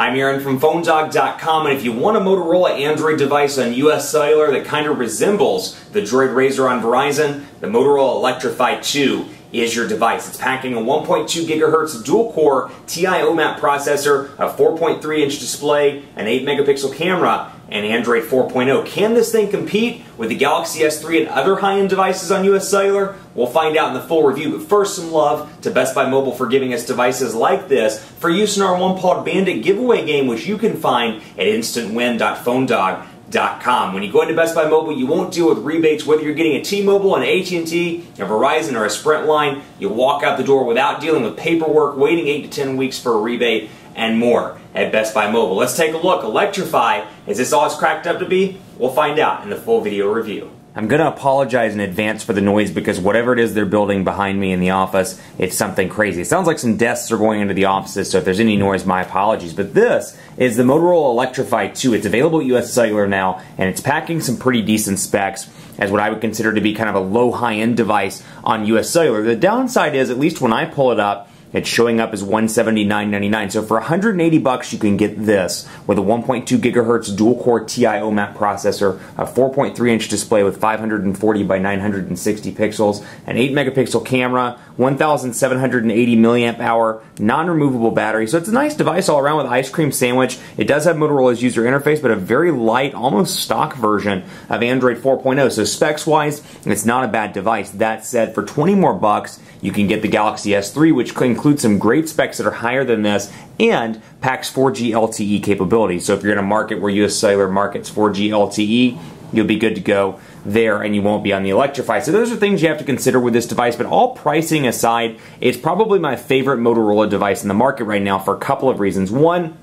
I'm Aaron from PhoneDog.com, and if you want a Motorola Android device on US Cellular that kind of resembles the Droid Razr on Verizon, the Motorola Electrify 2 is your device. It's packing a 1.2 gigahertz dual-core TI OMAP processor, a 4.3-inch display, an 8-megapixel camera, and Android 4.0. Can this thing compete with the Galaxy S3 and other high-end devices on US Cellular? We'll find out in the full review, but first some love to Best Buy Mobile for giving us devices like this for use in our One-Pawed Bandit giveaway game, which you can find at instantwin.phonedog.com. When you go into Best Buy Mobile, you won't deal with rebates whether you're getting a T-Mobile, an AT&T, a Verizon, or a Sprint line. You walk out the door without dealing with paperwork, waiting 8 to 10 weeks for a rebate, and more at Best Buy Mobile. Let's take a look. Electrify, is this all it's cracked up to be? We'll find out in the full video review. I'm going to apologize in advance for the noise because whatever it is they're building behind me in the office, it's something crazy. It sounds like some desks are going into the offices, so if there's any noise, my apologies. But this is the Motorola Electrify 2. It's available at US Cellular now, and it's packing some pretty decent specs as what I would consider to be kind of a low high-end device on US Cellular. The downside is, at least when I pull it up, it's showing up as $179.99. So for $180 you can get this with a 1.2 gigahertz dual-core TI OMAP processor, a 4.3-inch display with 540 by 960 pixels, an 8-megapixel camera, 1,780 milliamp hour, non-removable battery. So it's a nice device all around with ice cream sandwich. It does have Motorola's user interface, but a very light, almost stock version of Android 4.0. So specs-wise, it's not a bad device. That said, for 20 more bucks, you can get the Galaxy S3, which includes some great specs that are higher than this and packs 4G LTE capability. So if you're in a market where US Cellular markets 4G LTE, you'll be good to go there and you won't be on the Electrify. So those are things you have to consider with this device, but all pricing aside, it's probably my favorite Motorola device in the market right now for a couple of reasons. One,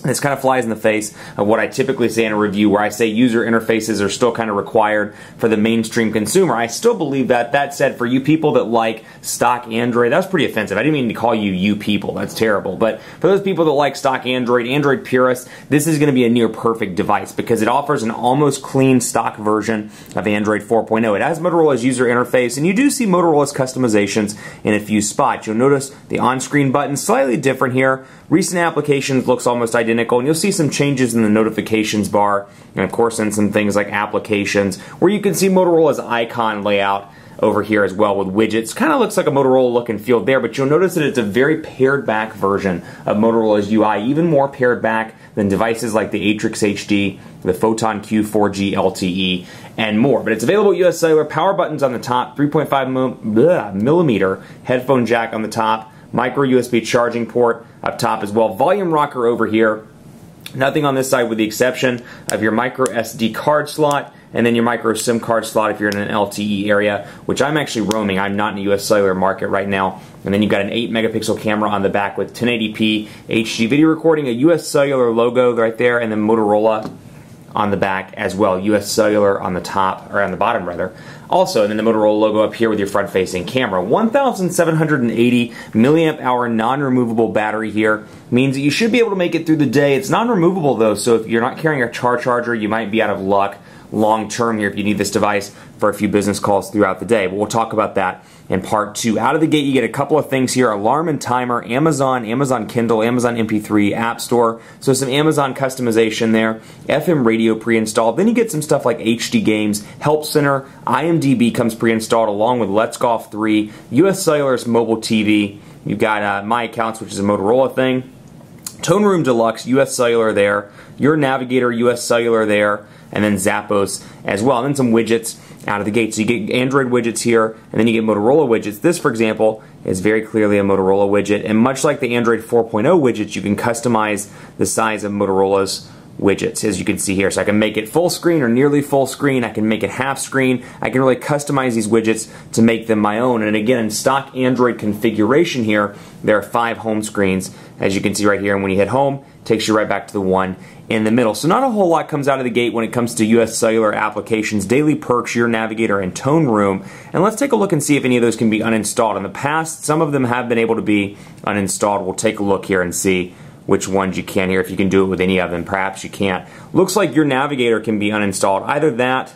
this kind of flies in the face of what I typically say in a review where I say user interfaces are still kind of required for the mainstream consumer. I still believe that. That said, for you people that like stock Android, that was pretty offensive. I didn't mean to call you people. That's terrible. But for those people that like stock Android purists, this is going to be a near perfect device because it offers an almost clean stock version of Android 4.0. It has Motorola's user interface, and you do see Motorola's customizations in a few spots. You'll notice the on-screen button slightly different here. Recent applications looks almost identical, and you'll see some changes in the notifications bar, and of course in some things like applications, where you can see Motorola's icon layout over here as well with widgets. Kind of looks like a Motorola look and feel there, but you'll notice that it's a very pared back version of Motorola's UI, even more pared back than devices like the Atrix HD, the Photon Q 4G LTE, and more. But it's available at US Cellular. Power buttons on the top, 3.5 millimeter headphone jack on the top, micro USB charging port up top as well. Volume rocker over here. Nothing on this side with the exception of your micro SD card slot and then your micro SIM card slot if you're in an LTE area, which I'm actually roaming. I'm not in the US Cellular market right now. And then you've got an 8-megapixel camera on the back with 1080p HD video recording, a US Cellular logo right there, and then Motorola on the back as well. US Cellular on the top, or on the bottom rather. Also, and then the Motorola logo up here with your front-facing camera. 1,780 milliamp hour non-removable battery here means that you should be able to make it through the day. It's non-removable though, so if you're not carrying a charger, you might be out of luck long term here if you need this device for a few business calls throughout the day. But we'll talk about that in part 2. Out of the gate, you get a couple of things here: alarm and timer, Amazon Kindle, Amazon MP3, App Store, so some Amazon customization there, FM radio pre-installed. Then you get some stuff like HD games, Help Center, IMDb comes pre-installed along with Let's Golf 3, US Cellular's mobile TV. You've got My Accounts, which is a Motorola thing, Tone Room Deluxe, US Cellular there, Your Navigator, US Cellular there, and then Zappos as well, and then some widgets out of the gate. So you get Android widgets here, and then you get Motorola widgets. This, for example, is very clearly a Motorola widget, and much like the Android 4.0 widgets, you can customize the size of Motorola's widgets, as you can see here. So I can make it full screen or nearly full screen. I can make it half screen. I can really customize these widgets to make them my own. And again, in stock Android configuration here, there are 5 home screens, as you can see right here. And when you hit home, it takes you right back to the one in the middle. So not a whole lot comes out of the gate when it comes to US Cellular applications, Daily Perks, Your Navigator, and Tone Room. And let's take a look and see if any of those can be uninstalled. In the past, some of them have been able to be uninstalled. We'll take a look here and see which ones you can here, if you can do it with any of them. Perhaps you can't. Looks like Your Navigator can be uninstalled. Either that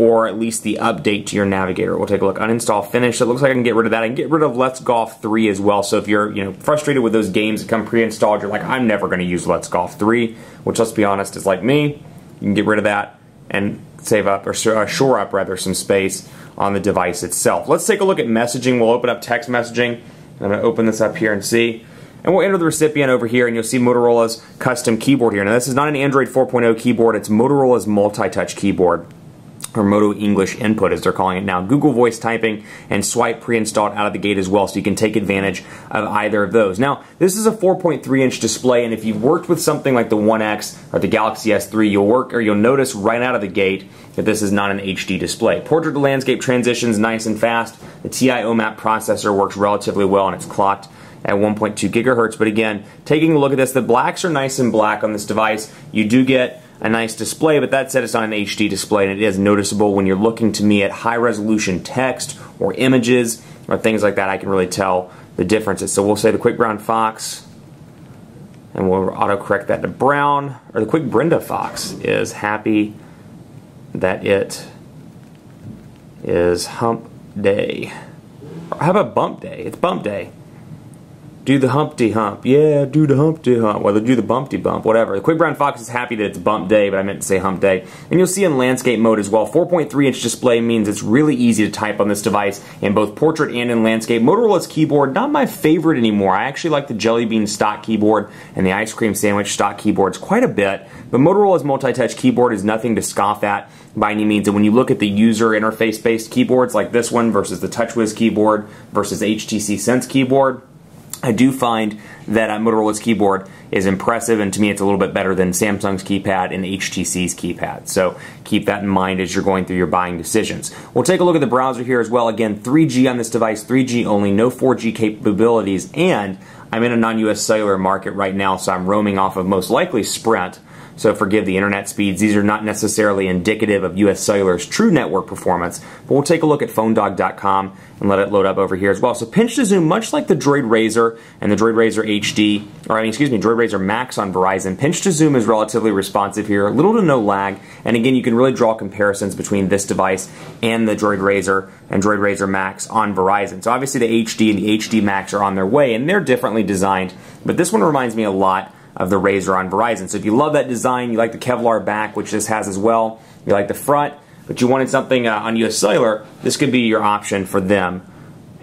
or at least the update to your navigator. We'll take a look. Uninstall, finish. It looks like I can get rid of that. I can get rid of Let's Golf 3 as well. So if you're frustrated with those games that come pre-installed, you're like, I'm never going to use Let's Golf 3, which, let's be honest, is like me. You can get rid of that and save up, or shore up rather, some space on the device itself. Let's take a look at messaging. We'll open up text messaging. I'm going to open this up here and see. And we'll enter the recipient over here, and you'll see Motorola's custom keyboard here. Now, this is not an Android 4.0 keyboard. It's Motorola's multi-touch keyboard, or Moto English Input as they're calling it now. Google Voice typing and swipe pre-installed out of the gate as well, so you can take advantage of either of those. Now, this is a 4.3-inch display, and if you've worked with something like the One X or the Galaxy S3, you'll notice right out of the gate that this is not an HD display. Portrait to landscape transitions nice and fast. The TI OMAP processor works relatively well, and it's clocked at 1.2 gigahertz. But again, taking a look at this, the blacks are nice and black on this device. You do get a nice display, but that said, it's not an HD display, and it is noticeable when you're looking to me at high resolution text or images or things like that. I can really tell the differences. So we'll say the Quick Brown Fox, and we'll autocorrect that to brown, or the Quick Brenda Fox is happy that it is hump day. Or how about bump day? It's bump day. Do the Humpty Hump. Yeah, do the Humpty Hump. Well, do the Bumpty Bump, whatever. The Quick Brown Fox is happy that it's bump day, but I meant to say hump day. And you'll see in landscape mode as well, 4.3-inch display means it's really easy to type on this device in both portrait and in landscape. Motorola's keyboard, not my favorite anymore. I actually like the Jelly Bean stock keyboard and the Ice Cream Sandwich stock keyboards quite a bit, but Motorola's multi-touch keyboard is nothing to scoff at by any means. And when you look at the user interface-based keyboards like this one versus the TouchWiz keyboard versus HTC Sense keyboard, I do find that Motorola's keyboard is impressive, and to me it's a little bit better than Samsung's keypad and HTC's keypad. So keep that in mind as you're going through your buying decisions. We'll take a look at the browser here as well. Again, 3G on this device, 3G only, no 4G capabilities, and I'm in a non-US cellular market right now, so I'm roaming off of most likely Sprint. So forgive the internet speeds. These are not necessarily indicative of US Cellular's true network performance, but we'll take a look at PhoneDog.com and let it load up over here as well. So pinch to zoom, much like the Droid Razr and the Droid Razr HD, or I mean, excuse me, Droid Razr Max on Verizon, pinch to zoom is relatively responsive here, little to no lag, and again, you can really draw comparisons between this device and the Droid Razr and Droid Razr Max on Verizon. So obviously the HD and the HD Max are on their way, and they're differently designed, but this one reminds me a lot of the Razr on Verizon. So if you love that design, you like the Kevlar back, which this has as well, you like the front, but you wanted something on US Cellular, this could be your option for them,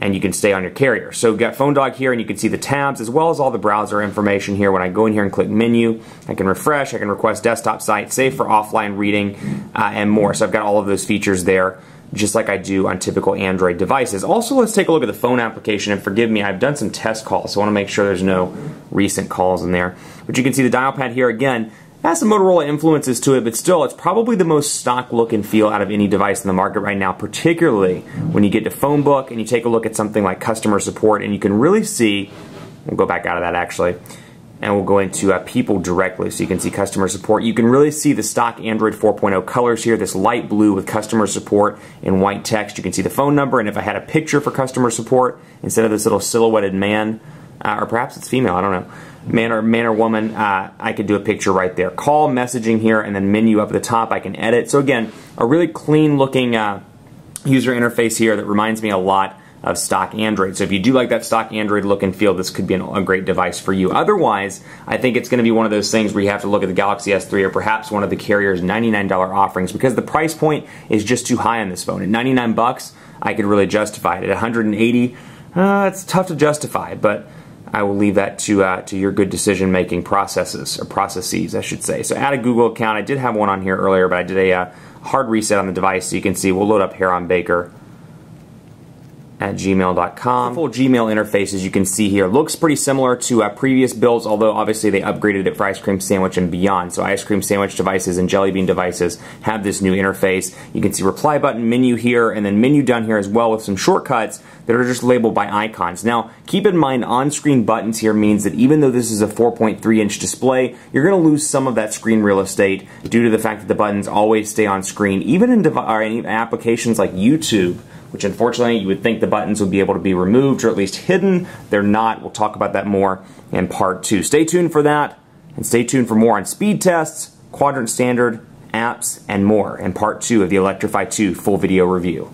and you can stay on your carrier. So you've got PhoneDog here, and you can see the tabs as well as all the browser information here. When I go in here and click menu, I can refresh, I can request desktop site, save for offline reading, and more. So I've got all of those features there, just like I do on typical Android devices. Also, let's take a look at the phone application, and forgive me, I've done some test calls, so I want to make sure there's no recent calls in there. But you can see the dial pad here again, has some Motorola influences to it, but still, it's probably the most stock look and feel out of any device in the market right now, particularly when you get to phone book and you take a look at something like customer support, and you can really see, we'll go back out of that actually, and we'll go into people directly, so you can see customer support. You can really see the stock Android 4.0 colors here, this light blue with customer support in white text. You can see the phone number, and if I had a picture for customer support, instead of this little silhouetted man, or perhaps it's female, I don't know, man or woman, I could do a picture right there. Call, messaging here, and then menu up at the top I can edit. So again, a really clean looking user interface here that reminds me a lot of stock Android. So if you do like that stock Android look and feel, this could be a great device for you. Otherwise, I think it's going to be one of those things where you have to look at the Galaxy S3 or perhaps one of the carrier's $99 offerings, because the price point is just too high on this phone. At 99 bucks, I could really justify it. At 180, it's tough to justify, but I will leave that to your good decision-making processes, I should say. So add a Google account. I did have one on here earlier, but I did a hard reset on the device, so you can see we'll load up Heron Baker at gmail.com. The full Gmail interface, as you can see here, looks pretty similar to previous builds, although obviously they upgraded it for Ice Cream Sandwich and beyond. So Ice Cream Sandwich devices and Jelly Bean devices have this new interface. You can see reply button, menu here, and then menu down here as well with some shortcuts that are just labeled by icons. Now, keep in mind, on-screen buttons here means that even though this is a 4.3-inch display, you're going to lose some of that screen real estate due to the fact that the buttons always stay on screen, even in applications like YouTube, which unfortunately you would think the buttons would be able to be removed or at least hidden. They're not. We'll talk about that more in part 2. Stay tuned for that, and stay tuned for more on speed tests, quadrant standard, apps, and more in part 2 of the Electrify 2 full video review.